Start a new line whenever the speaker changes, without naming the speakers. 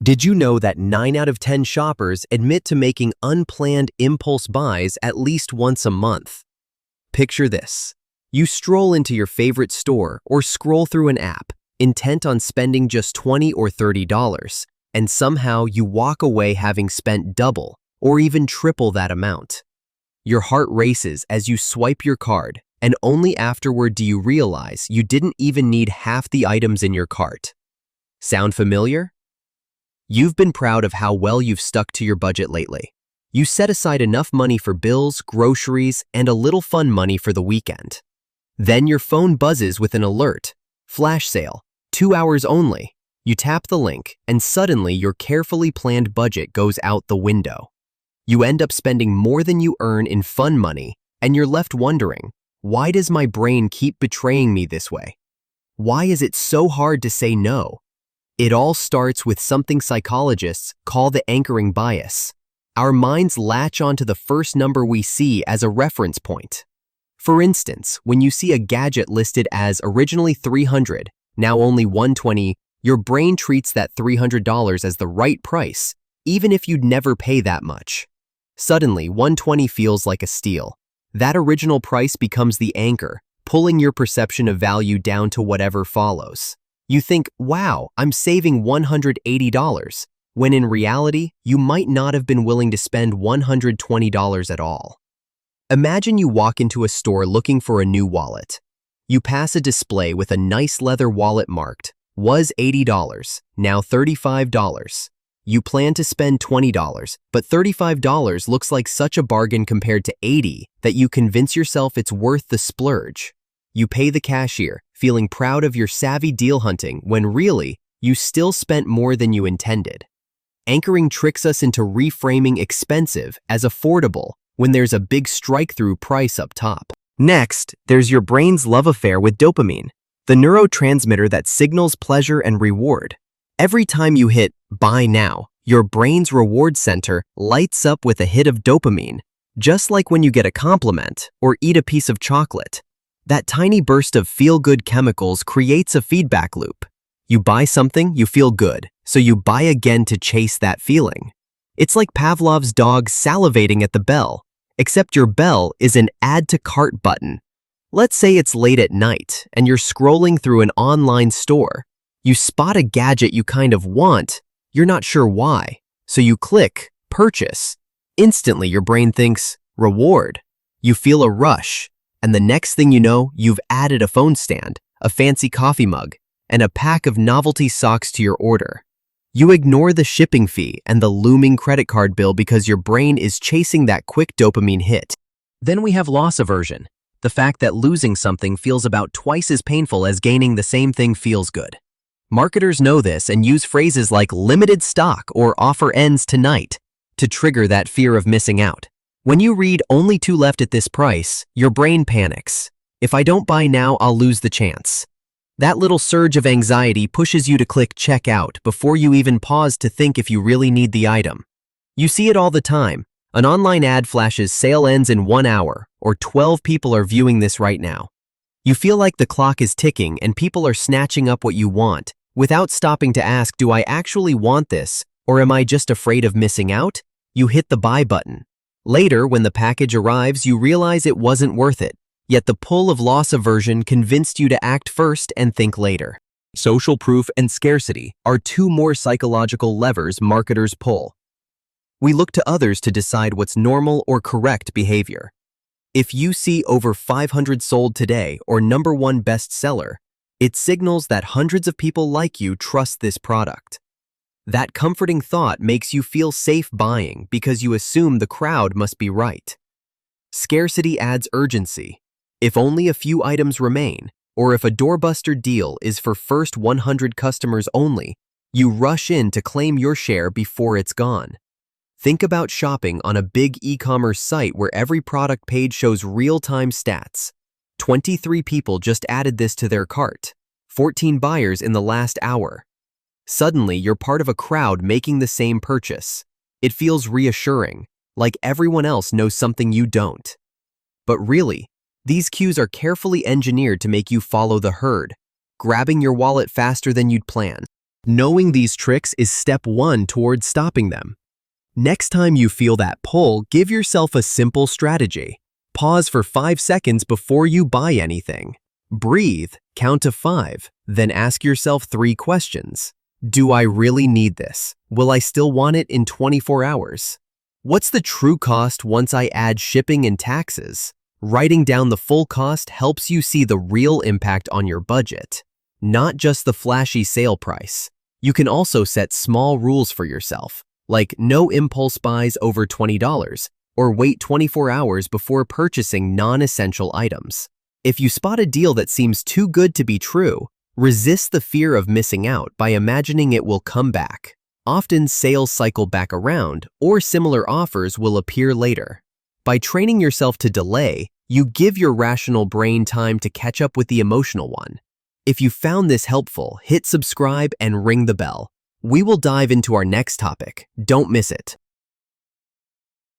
Did you know that 9 out of 10 shoppers admit to making unplanned impulse buys at least once a month? Picture this. You stroll into your favorite store or scroll through an app, intent on spending just $20 or $30, and somehow you walk away having spent double or even triple that amount. Your heart races as you swipe your card, and only afterward do you realize you didn't even need half the items in your cart. Sound familiar? You've been proud of how well you've stuck to your budget lately. You set aside enough money for bills, groceries, and a little fun money for the weekend. Then your phone buzzes with an alert. Flash sale, 2 hours only. You tap the link, and suddenly your carefully planned budget goes out the window. You end up spending more than you earn in fun money, and you're left wondering, why does my brain keep betraying me this way? Why is it so hard to say no? It all starts with something psychologists call the anchoring bias. Our minds latch onto the first number we see as a reference point. For instance, when you see a gadget listed as originally $300, now only $120, your brain treats that $300 as the right price, even if you'd never pay that much. Suddenly, $120 feels like a steal. That original price becomes the anchor, pulling your perception of value down to whatever follows. You think, wow, I'm saving $180, when in reality, you might not have been willing to spend $120 at all. Imagine you walk into a store looking for a new wallet. You pass a display with a nice leather wallet marked, was $80, now $35. You plan to spend $20, but $35 looks like such a bargain compared to $80 that you convince yourself it's worth the splurge. You pay the cashier, feeling proud of your savvy deal hunting when really, you still spent more than you intended. Anchoring tricks us into reframing expensive as affordable when there's a big strike-through price up top. Next, there's your brain's love affair with dopamine, the neurotransmitter that signals pleasure and reward. Every time you hit buy now, your brain's reward center lights up with a hit of dopamine, just like when you get a compliment or eat a piece of chocolate. That tiny burst of feel-good chemicals creates a feedback loop. You buy something, you feel good, so you buy again to chase that feeling. It's like Pavlov's dog salivating at the bell, except your bell is an add to cart button. Let's say it's late at night and you're scrolling through an online store. You spot a gadget you kind of want, you're not sure why, so you click purchase. Instantly your brain thinks reward. You feel a rush. And the next thing you know, you've added a phone stand, a fancy coffee mug, and a pack of novelty socks to your order. You ignore the shipping fee and the looming credit card bill because your brain is chasing that quick dopamine hit. Then we have loss aversion, the fact that losing something feels about twice as painful as gaining the same thing feels good. Marketers know this and use phrases like limited stock or offer ends tonight to trigger that fear of missing out. When you read only 2 left at this price, your brain panics. If I don't buy now, I'll lose the chance. That little surge of anxiety pushes you to click checkout before you even pause to think if you really need the item. You see it all the time. An online ad flashes sale ends in 1 hour, or 12 people are viewing this right now. You feel like the clock is ticking and people are snatching up what you want, without stopping to ask, do I actually want this, or am I just afraid of missing out? You hit the buy button. Later, when the package arrives, you realize it wasn't worth it, yet the pull of loss aversion convinced you to act first and think later. Social proof and scarcity are 2 more psychological levers marketers pull. We look to others to decide what's normal or correct behavior. If you see over 500 sold today or #1 bestseller, it signals that hundreds of people like you trust this product. That comforting thought makes you feel safe buying because you assume the crowd must be right. Scarcity adds urgency. If only a few items remain, or if a doorbuster deal is for first 100 customers only, you rush in to claim your share before it's gone. Think about shopping on a big e-commerce site where every product page shows real-time stats. 23 people just added this to their cart. 14 buyers in the last hour. Suddenly, you're part of a crowd making the same purchase. It feels reassuring, like everyone else knows something you don't. But really, these cues are carefully engineered to make you follow the herd, grabbing your wallet faster than you'd planned. Knowing these tricks is step 1 towards stopping them. Next time you feel that pull, give yourself a simple strategy. Pause for 5 seconds before you buy anything. Breathe, count to 5, then ask yourself 3 questions. Do I really need this? Will I still want it in 24 hours? What's the true cost once I add shipping and taxes? Writing down the full cost helps you see the real impact on your budget, not just the flashy sale price. You can also set small rules for yourself, like no impulse buys over $20, or wait 24 hours before purchasing non-essential items. If you spot a deal that seems too good to be true, resist the fear of missing out by imagining it will come back. Often sales cycle back around, or similar offers will appear later. By training yourself to delay, you give your rational brain time to catch up with the emotional one. If you found this helpful, hit subscribe and ring the bell. We will dive into our next topic. Don't miss it.